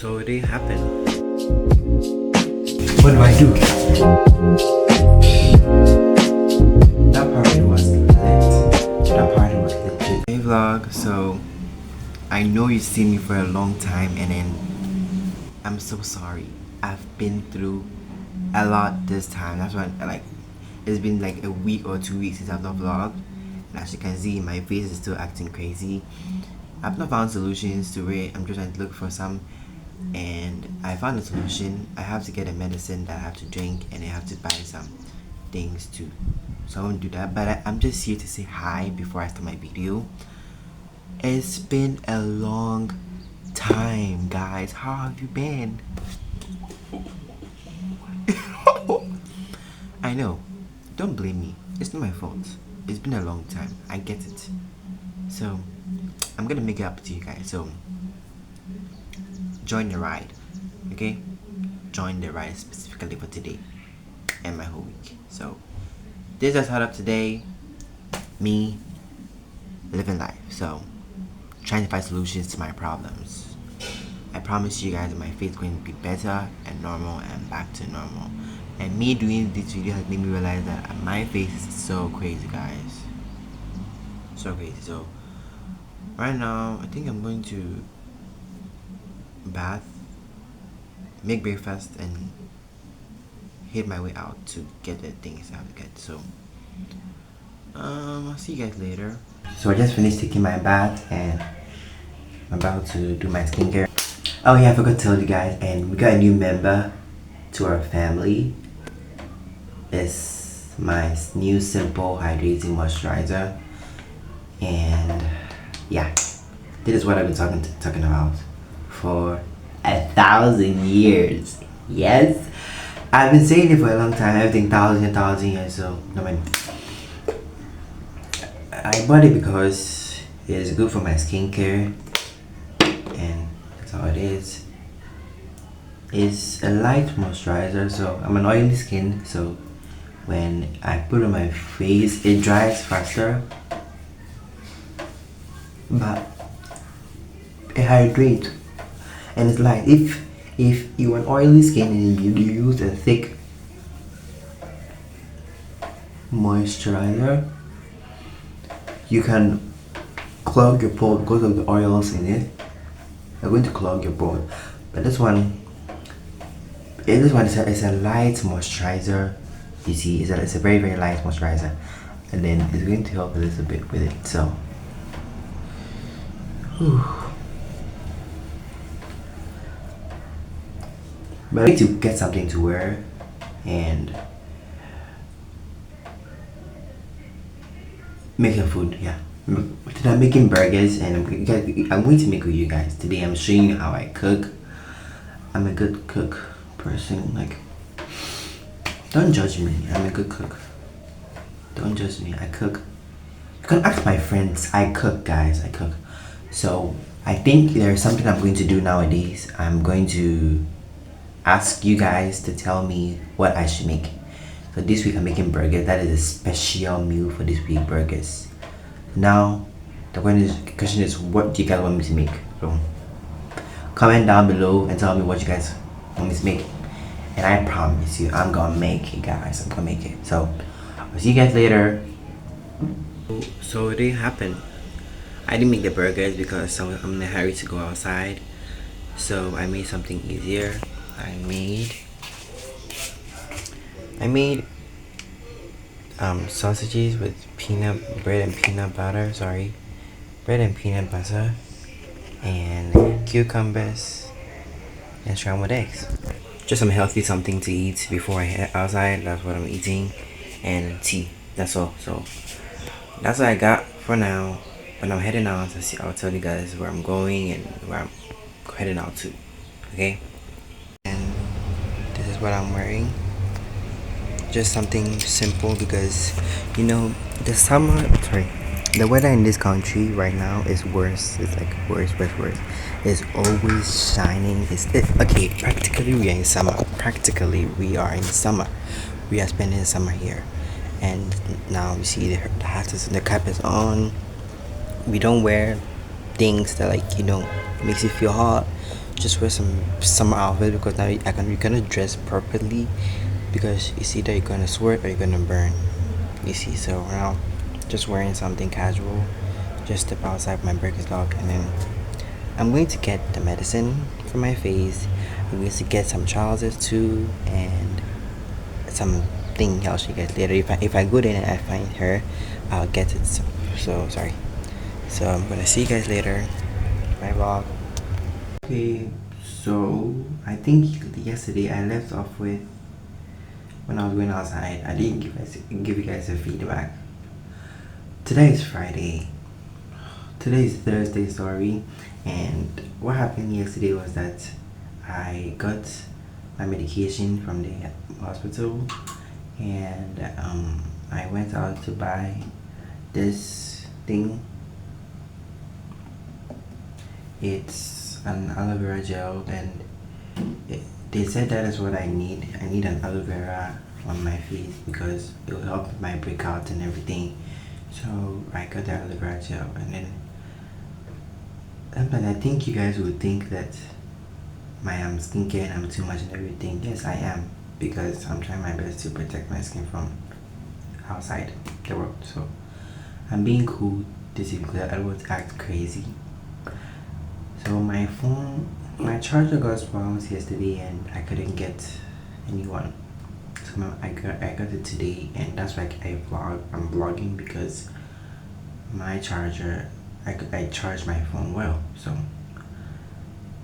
So it didn't happen. What do I do? That party was lit. That party was legit. Hey vlog, so I know you've seen me for a long time and then I'm so sorry. I've been through a lot this time. That's why it's been like a week or 2 weeks since I've not vlogged. And as you can see, my face is still acting crazy. I've not found solutions to it. I'm just trying to look for some, and I found a solution. I have to get a medicine that I have to drink, and I have to buy some things too. So I won't do that, but I'm just here to say hi before I start my video. It's been a long time, guys. How have you been? I know. Don't blame me. It's not my fault. It's been a long time. I get it. So I'm gonna make it up to you guys. So join the ride, okay? Join the ride specifically for today and my whole week. So this is how up today. Me living life. So trying to find solutions to my problems. I promise you guys that my face is going to be better and normal and back to normal. And me doing this video has made me realize that my face is so crazy, guys. So crazy. So right now I think I'm going to bath, make breakfast, and hit my way out to get the things I have to get. So I'll see you guys later. So I just finished taking my bath and I'm about to do my skincare. Oh yeah, I forgot to tell you guys, and we got a new member to our family. It's my new simple hydrating moisturizer, and yeah, this is what I've been talking about for 1,000 years. Yes, I've been saying it for a long time. Everything 1,000 years. So no man, I bought it because it's good for my skincare, and that's how it is. It's a light moisturizer, so I'm an oily skin, so when I put it on my face it dries faster, but it hydrates and it's light. If you're an oily skin and you use a thick moisturizer, you can clog your pores because of the oils in it. They're going to clog your pores, but this one is a light moisturizer. You see, it's a very very light moisturizer, and then it's going to help a little bit with it. So but I need to get something to wear, and making food. Yeah, today I'm making burgers, and I'm going to make with you guys today. I'm showing you how I cook. I'm a good cook person. Like, don't judge me. I'm a good cook. Don't judge me. I cook. You can ask my friends. I cook, guys. I cook. So I think there's something I'm going to do nowadays. I'm going to ask you guys to tell me what I should make. So this week I'm making burgers. That is a special meal for this week, burgers. Now the question is, what do you guys want me to make? So comment down below and tell me what you guys want me to make, and I promise you I'm gonna make it, guys. I'm gonna make it. So I'll see you guys later. So it didn't happen. I didn't make the burgers because I'm in a hurry to go outside, so I made something easier. I made sausages with bread and peanut butter, and cucumbers and scrambled eggs. Just some healthy something to eat before I head outside. That's what I'm eating, and tea. That's all. So that's what I got for now. When I'm heading out, I'll tell you guys where I'm going and where I'm heading out to. Okay. And this is what I'm wearing. Just something simple because the weather in this country right now is worse. It's like worse. It's always shining. Okay, practically we are in summer. We are spending summer here, and now you see the cap is on. We don't wear things that makes you feel hot. just wear some summer outfit because now you're gonna dress properly, because it's either you're gonna sweat or you're gonna burn. You see, so now just wearing something casual, just step outside my breakfast log, and then I'm going to get the medicine for my face. I'm going to get some trousers too, and something else you guys later. If I go there and I find her, I'll get it. So sorry. So I'm gonna see you guys later. Bye vlog. Okay, so I think yesterday I left off with when I was going outside. I didn't give you guys a feedback. Today is Friday. Today is Thursday, sorry. And what happened yesterday was that I got my medication from the hospital, and I went out to buy this thing. It's an aloe vera gel, and they said that is what I need. I need an aloe vera on my face because it will help my breakout and everything. So I got the aloe vera gel, and then I think you guys would think that I'm skincare and I'm too much and everything. Yes, I am, because I'm trying my best to protect my skin from outside the world. So I'm being cool this evening because I don't want to act crazy. So my charger got spoiled yesterday and I couldn't get anyone. So I got it today, and that's why I'm vlogging, because my charger, I charged my phone well. So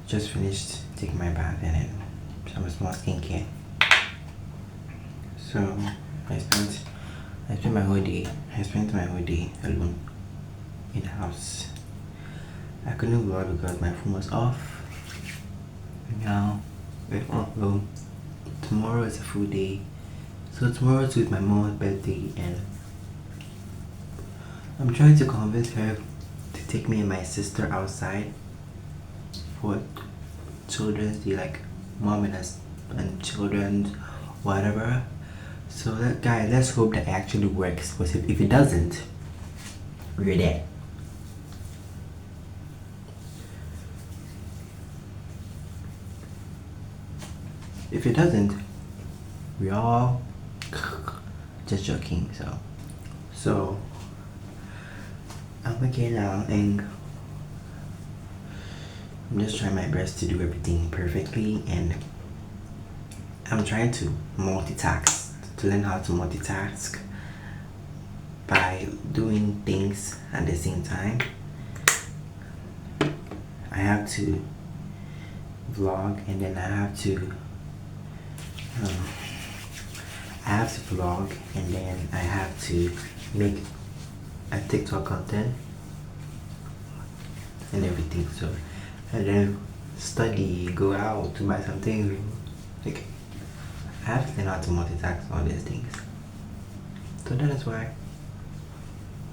just finished taking my bath and then some small skincare. So I spent my whole day alone in the house. I couldn't vlog because my phone was off. Now we're off though. Tomorrow is a full day. So tomorrow too is my mom's birthday, and I'm trying to convince her to take me and my sister outside for children's day, like mom and children, whatever. So that guy, let's hope that it actually works, because if it doesn't, we're dead. If it doesn't, we all just joking. So I'm okay now, and I'm just trying my best to do everything perfectly, and I'm trying to multitask, to learn how to multitask by doing things at the same time. I have to vlog, and then I have to vlog, and then I have to make a TikTok content and everything. So, and then study, go out to buy something. Like, I have to learn how to multitask all these things. So that is why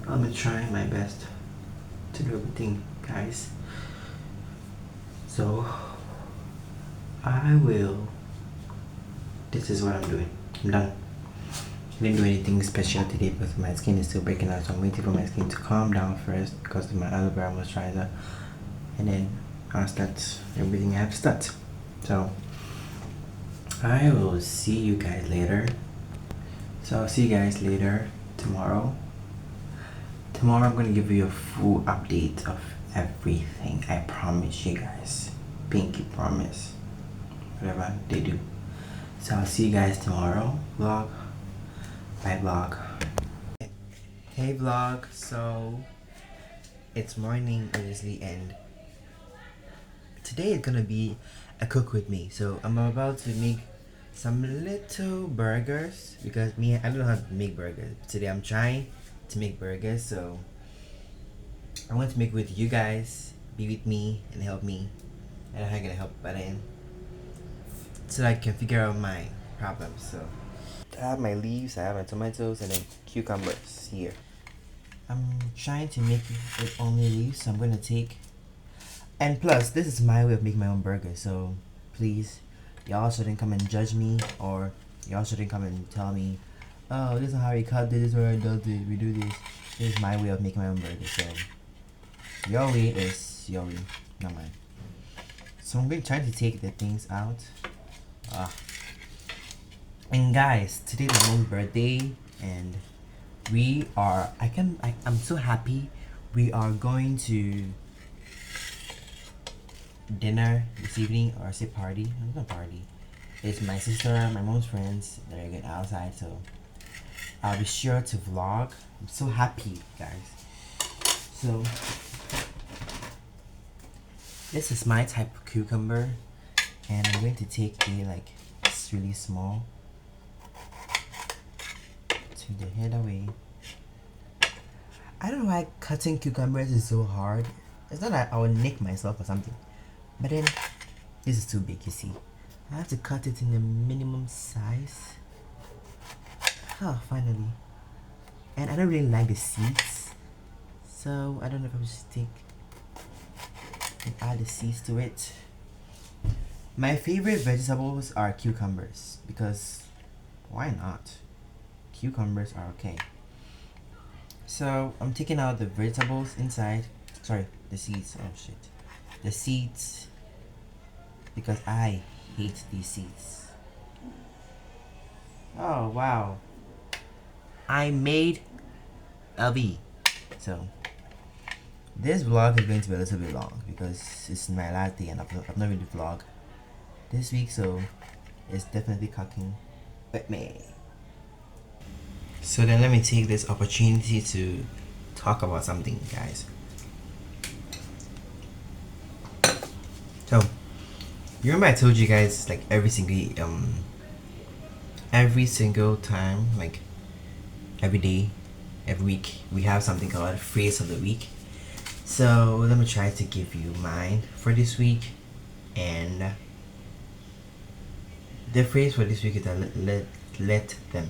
I'm trying my best to do everything, guys. So this is what I'm doing. I'm done. I didn't do anything special today because my skin is still breaking out, so I'm waiting for my skin to calm down first because of my aloe vera moisturizer, and then I'll start everything I have to start. So I will see you guys later. So I'll see you guys later tomorrow. Tomorrow I'm gonna give you a full update of everything. I promise you guys. Pinky promise. Whatever they do. So I'll see you guys tomorrow. Vlog. Bye vlog. Hey vlog. So it's morning obviously, and today is gonna be a cook with me. So I'm about to make some little burgers, because I don't know how to make burgers. Today I'm trying to make burgers, so I want to make with you guys, be with me and help me. I don't know how I'm gonna help, but I am, so I can figure out my problems. So I have my leaves, I have my tomatoes, and then cucumbers here. I'm trying to make it with only leaves, so I'm gonna take, and plus this is my way of making my own burger, so please, y'all shouldn't come and judge me, or y'all shouldn't come and tell me, oh, this is how we cut this, or we do this. This is my way of making my own burger, so your way is your way, not mine. So I'm going to try to take the things out. And guys, today's my mom's birthday, and I'm so happy. We are going to dinner this evening, or say party. It's not party. It's my sister, my mom's friends. They're getting outside, so I'll be sure to vlog. I'm so happy, guys. So this is my type of cucumber, and I'm going to take a like it's really small. Take the head away. I don't know why cutting cucumbers is so hard. It's not like I will nick myself or something, but then this is too big. You see, I have to cut it in the minimum size. Oh, finally. And I don't really like the seeds, so I don't know if I should stick and add the seeds to it. My favorite vegetables are cucumbers, because why not? Cucumbers are okay. So I'm taking out the vegetables inside. Sorry, the seeds. Oh shit. The seeds, because I hate these seeds. Oh wow. I made LV. So this vlog is going to be a little bit long because it's my last day and I've not really vlogged this week, so it's definitely cooking with me. So then let me take this opportunity to talk about something, guys. So you remember I told you guys like every single time, like every day, every week, we have something called phrase of the week. So let me try to give you mine for this week, and the phrase for this week is let them.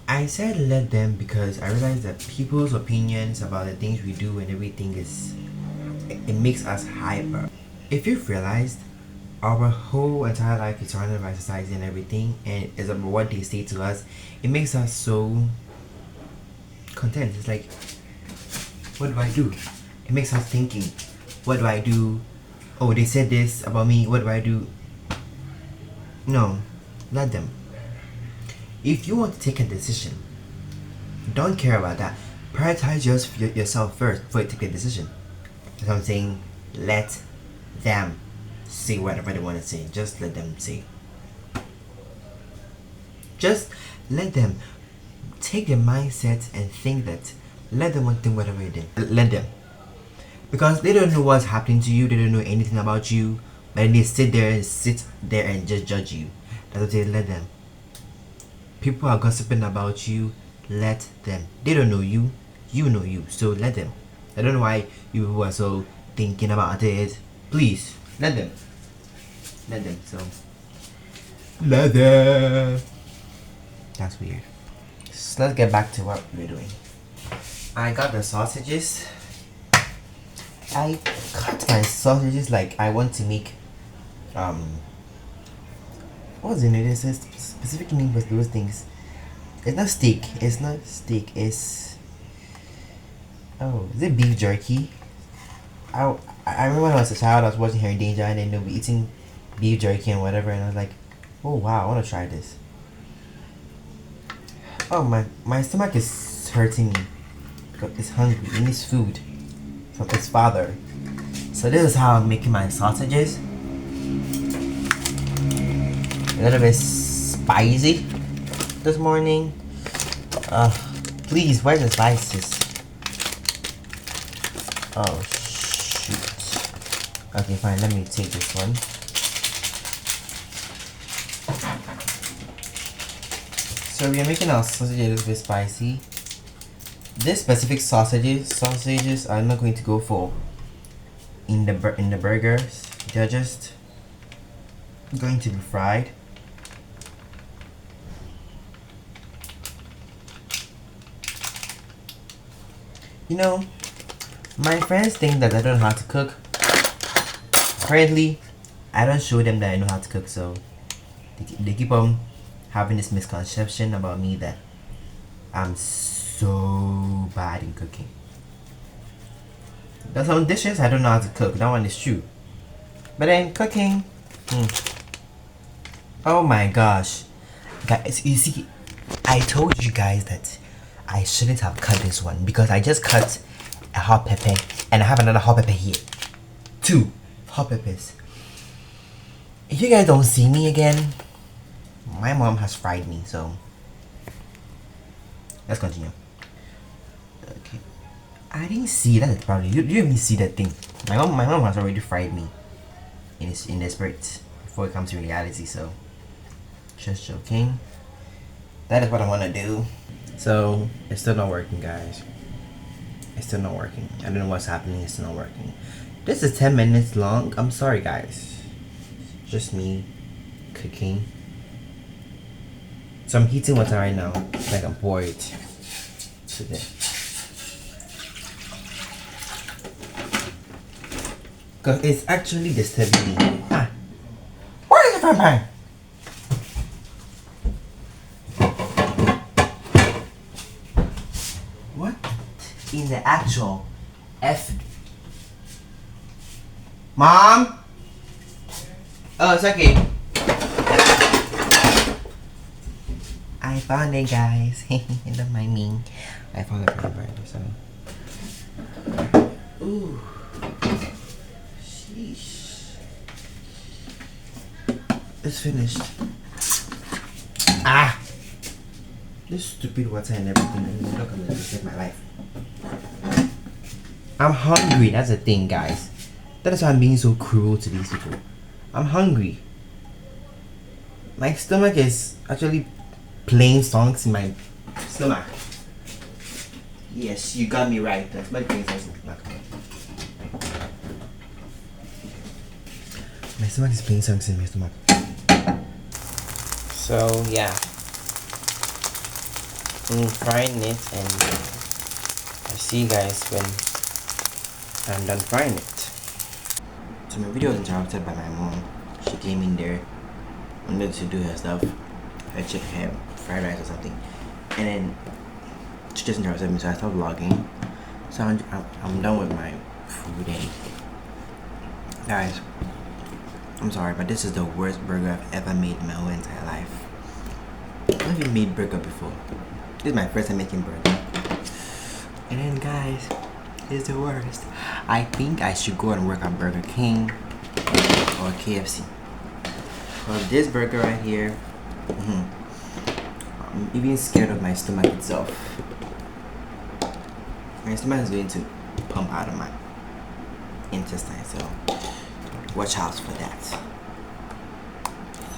I said let them because I realized that people's opinions about the things we do and everything it makes us hyper. If you've realized, our whole entire life is surrounded by society and everything, and it's about what they say to us. It makes us so content. It's like, what do I do? It makes us thinking, what do I do? Oh, they said this about me, what do I do? No, let them. If you want to take a decision, don't care about that. Prioritize yourself first before you take a decision. That's what I'm saying. Let them say whatever they want to say. Just let them say. Just let them take their mindset and think that. Let them think whatever you did. Let them. Because they don't know what's happening to you. They don't know anything about you. But they sit there and just judge you. That's what they let them. People are gossiping about you. Let them. They don't know you. You know you. So let them. I don't know why you are so thinking about it. Please, let them. Let them. So let them. That's weird. So let's get back to what we're doing. I got the sausages. I cut my sausages like I want to make what's the name? There's a specific name for those things. It's not steak. It's not steak. It's is it beef jerky? I remember when I was a child, I was watching Harry in Danger, and then they'll be eating beef jerky and whatever, and I was like, oh wow, I want to try this. Oh my stomach is hurting me because it's hungry. It needs food from its father. So this is how I'm making my sausages. A little bit spicy this morning. Please, where's the spices? Oh shoot. Okay, fine, let me take this one. So we are making our sausage a little bit spicy. This specific sausages are not going to go for in the burgers. They're just going to be fried. You know, my friends think that I don't know how to cook. Currently, I don't show them that I know how to cook, so they keep on having this misconception about me that I'm so bad in cooking. There's some dishes I don't know how to cook. That one is true. But then cooking. Oh my gosh. Guys, you see, I told you guys that I shouldn't have cut this one because I just cut a hot pepper and I have another hot pepper here. 2 hot peppers. If you guys don't see me again, my mom has fried me, so let's continue. Okay. I didn't see that probably. You didn't even see that thing. My mom has already fried me in the spirit before it comes to reality, so just joking. That is what I want to do. So it's still not working, guys. It's still not working. I don't know what's happening. It's still not working. This is 10 minutes long. I'm sorry, guys. Just me cooking. So I'm heating water right now. So I can pour it to there. Because it's actually disturbing me. Ah. Where is the frying pan? What in the actual F? Mom? Oh, it's okay. I found it, guys. Don't mind me. I found the frying pan. So. Ooh. Sheesh. It's finished. Ah! This stupid water and everything. I'm not gonna save my life. I'm hungry. That's the thing, guys. That is why I'm being so cruel to these people. I'm hungry. My stomach is actually playing songs in my stomach. Yes, you got me right. That's my playing songs in my stomach. My stomach is playing songs in my stomach. So yeah, I'm frying it, and I'll see you guys when I'm done frying it. So my video was interrupted by my mom. She came in there, wanted to do her stuff, her fried rice or something, and then she just interrupted me, so I stopped vlogging. So I'm done with my food, and guys, I'm sorry, but this is the worst burger I've ever made in my whole entire life. I've never made burger before. This is my first time making burger. And then guys, it's the worst. I think I should go and work at Burger King or KFC. Well, this burger right here, I'm even scared of my stomach itself. My stomach is going to pump out of my intestine, so watch out for that.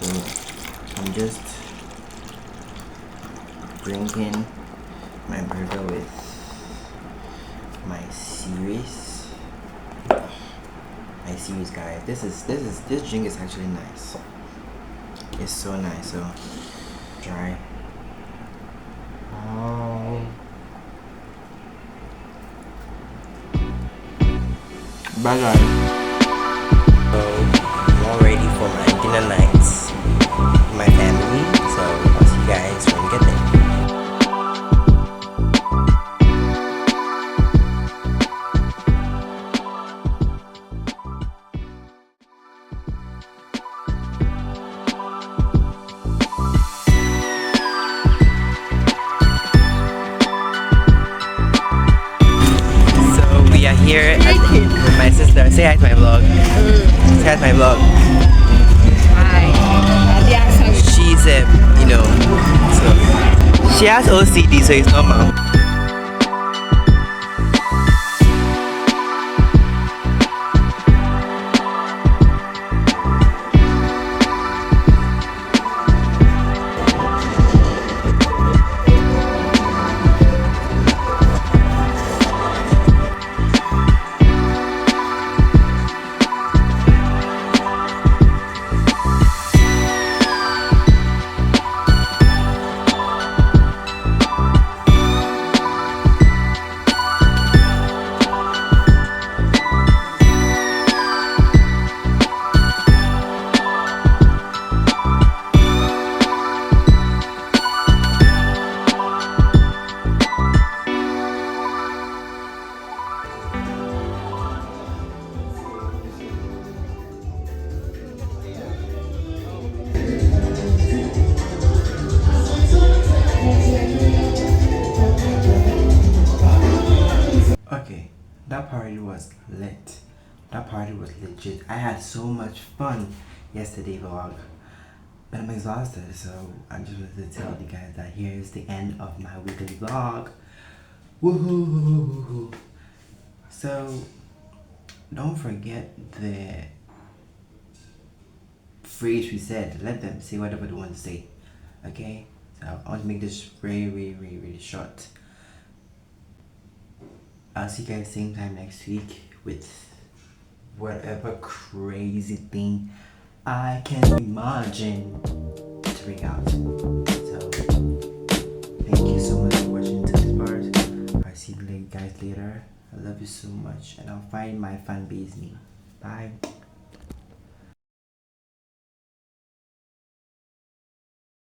So I'm just drinking my burger with my series. My series, guys. This drink is actually nice. It's so nice. So try. Oh. Bye, guys. So I'm all ready for my dinner nights with my family. So I'll see you guys when we get there. We are here with my sister. Say hi to my vlog. Say hi to my vlog. Hi. She's so she has OCD, so it's normal. was lit. That party was legit. I had so much fun yesterday vlog. But I'm exhausted, so I just wanted to tell you guys that here is the end of my weekly vlog. Woohoo! So don't forget the phrase we said. Let them say whatever they want to say. Okay? So I want to make this really short. I'll see you guys same time next week with whatever crazy thing I can imagine to bring out. So thank you so much for watching to this part. I'll see you guys later. I love you so much, and I'll find my fan base me. Bye.